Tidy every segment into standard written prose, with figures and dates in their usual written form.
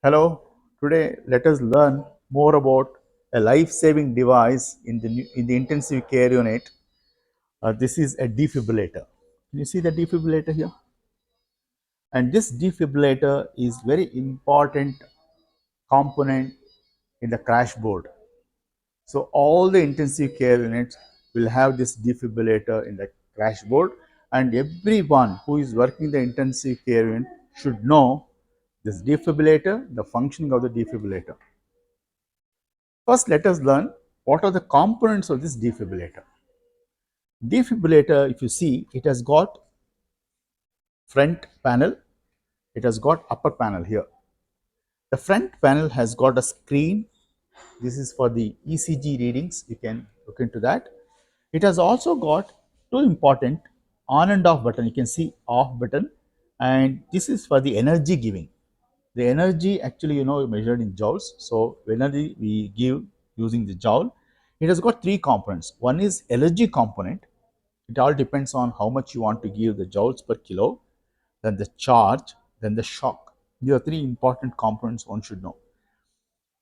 Hello, today let us learn more about a life-saving device in the intensive care unit. This is a defibrillator. Can you see the defibrillator here? And this defibrillator is very important component in the crash board. So all the intensive care units will have this defibrillator in the crash board, and everyone who is working the intensive care unit should know this defibrillator, the functioning of the defibrillator. First, let us learn what are the components of this defibrillator. Defibrillator, if you see, it has got front panel, it has got upper panel here. The front panel has got a screen. This is for the ECG readings. You can look into that. It has also got two important on and off button. You can see off button, and this is for the energy giving. The energy actually, measured in joules. So energy we give using the joule. It has got three components. One is energy component. It all depends on how much you want to give the joules per kilo. Then the charge, then the shock. These are three important components one should know.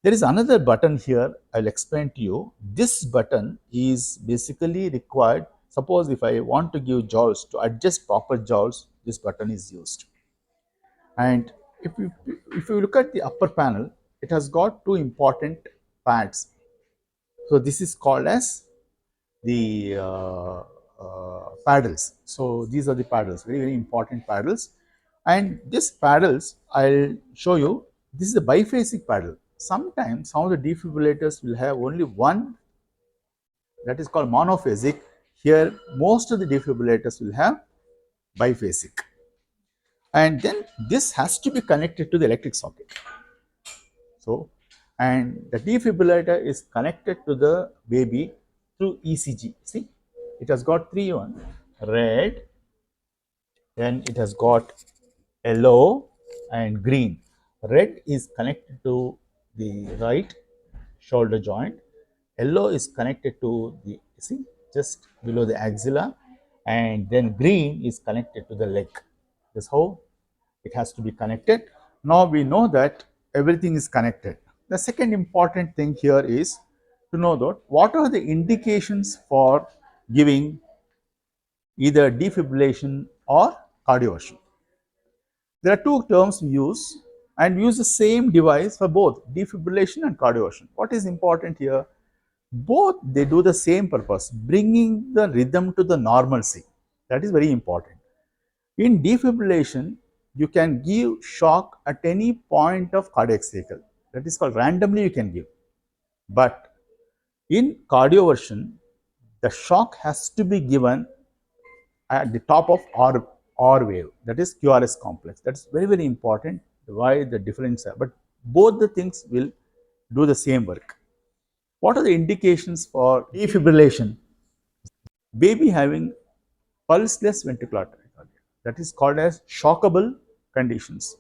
There is another button here. I'll explain to you. This button is basically required. Suppose if I want to give joules, to adjust proper joules, this button is used. And if you look at the upper panel, it has got two important pads. So this is called as the paddles. So these are the paddles, very very important paddles. And these paddles, I'll show you. This is a biphasic paddle. Sometimes some of the defibrillators will have only one, that is called monophasic. Here, most of the defibrillators will have biphasic. And then this has to be connected to the electric socket. So, and the defibrillator is connected to the baby through ECG. See, it has got one: red, then it has got yellow and green. Red is connected to the right shoulder joint. Yellow is connected to the, see, just below the axilla, and then green is connected to the leg. That's how it has to be connected. Now we know that everything is connected. The second important thing here is to know that what are the indications for giving either defibrillation or cardioversion. There are two terms we use, and we use the same device for both defibrillation and cardioversion. What is important here? Both they do the same purpose, bringing the rhythm to the normalcy. That is very important. In defibrillation, you can give shock at any point of cardiac cycle. That is called randomly you can give. But in cardioversion, the shock has to be given at the top of R wave, that is QRS complex. That's very very important. Why the difference? But both the things will do the same work. What are the indications for defibrillation? Baby having pulseless ventricular tachycardia, that is called as shockable conditions.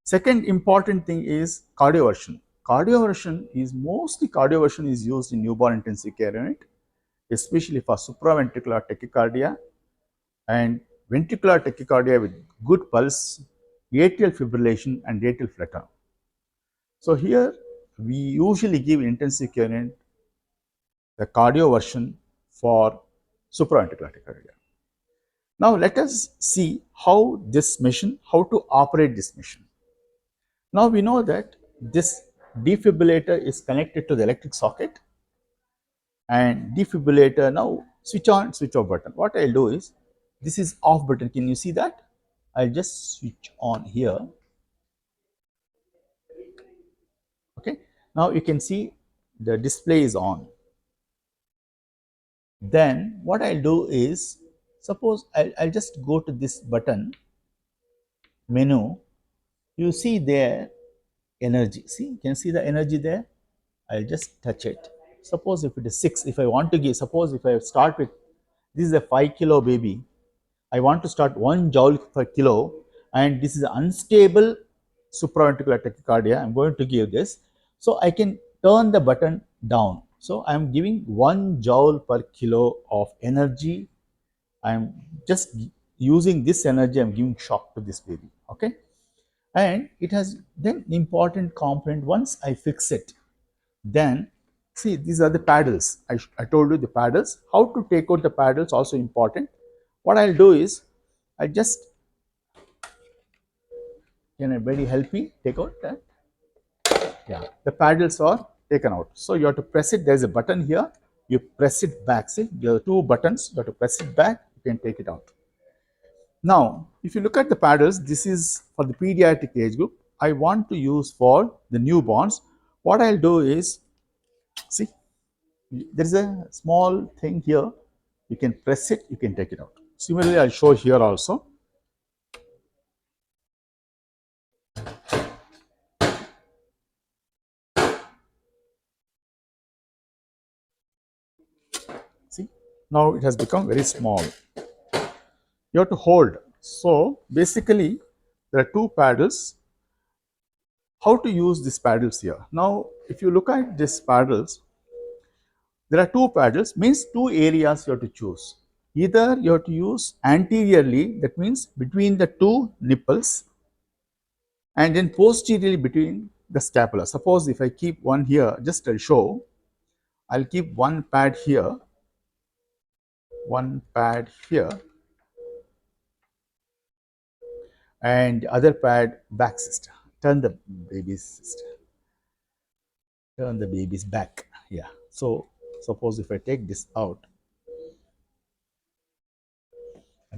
Second important thing is cardioversion. Cardioversion is used in newborn intensive care unit, especially for supraventricular tachycardia and ventricular tachycardia with good pulse, atrial fibrillation and atrial flutter. So here we usually give intensive care unit the cardioversion for supraventricular tachycardia. Now let us see how to operate this machine. Now we know that this defibrillator is connected to the electric socket, and defibrillator now switch on, switch off button. What I'll do is, this is off button. Can you see that? I'll just switch on here. Okay. Now you can see the display is on. Then what I'll do is, suppose I'll just go to this button menu. You see there energy. See, you can see the energy there. I'll just touch it. Suppose if it is 6, if I want to give, suppose if I start with, this is a 5 kilo baby, I want to start 1 joule per kilo, and this is unstable supraventricular tachycardia, I'm going to give this. So I can turn the button down. So I'm giving 1 joule per kilo of energy. I'm just using this energy, I'm giving shock to this baby. Okay. And it has then important component. Once I fix it, then see, these are the paddles. I told you the paddles. How to take out the paddles also important. What I'll do is, I just, can anybody help me take out that? Yeah, the paddles are taken out. So you have to press it. There's a button here. You press it back. See, there are two buttons. You have to press it back. You can take it out. Now, if you look at the paddles, this is for the pediatric age group. I want to use for the newborns. What I'll do is, see, there is a small thing here. You can press it, you can take it out. Similarly, I'll show here also. See, now it has become very small. You have to hold. So basically, there are two paddles. How to use these paddles here? Now, if you look at these paddles, there are two paddles, means two areas you have to choose. Either you have to use anteriorly, that means between the two nipples, and then posteriorly between the scapula. Suppose if I keep one here, just I'll show, I'll keep one pad here, one pad here, and other pad back, sister. Turn the baby's, sister. Turn the baby's back. Yeah. So suppose if I take this out,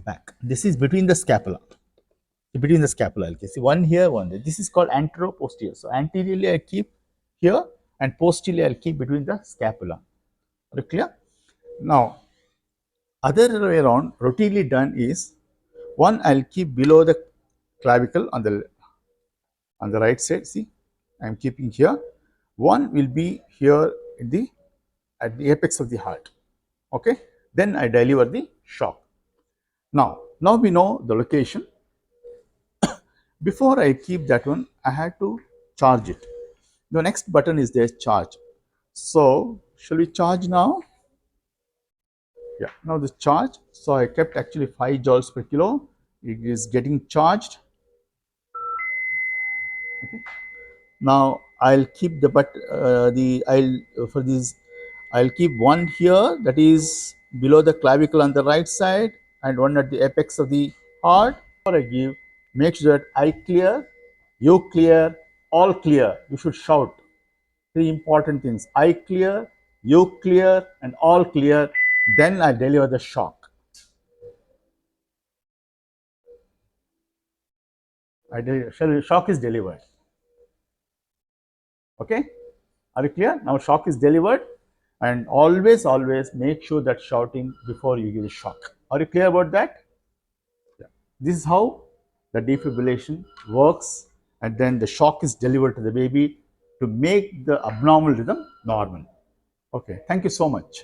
back. This is between the scapula. Between the scapula. Okay. See, one here, one there. This is called antero-posterior. So anteriorly I keep here, and posteriorly I'll keep between the scapula. Are you clear? Now, other way around, routinely done is, one I'll keep below the clavicle on the right side. See, I'm keeping here. One will be here in the at the apex of the heart. Okay. Then I deliver the shock. Now we know the location. Before I keep that one, I had to charge it. The next button is there, charge. So shall we charge now? Yeah. Now this charge. So I kept actually 5 joules per kilo. It is getting charged. Okay. Now I'll keep for these, I'll keep one here, that is below the clavicle on the right side, and one at the apex of the heart. Or I give, make sure that I clear, you clear, all clear. You should shout. Three important things: I clear, you clear, and all clear. Then I deliver the shock. Shock is delivered. Okay. Are you clear? Now shock is delivered, and always make sure that shouting before you give the shock. Are you clear about that? Yeah. This is how the defibrillation works, and then the shock is delivered to the baby to make the abnormal rhythm normal. Okay, thank you so much.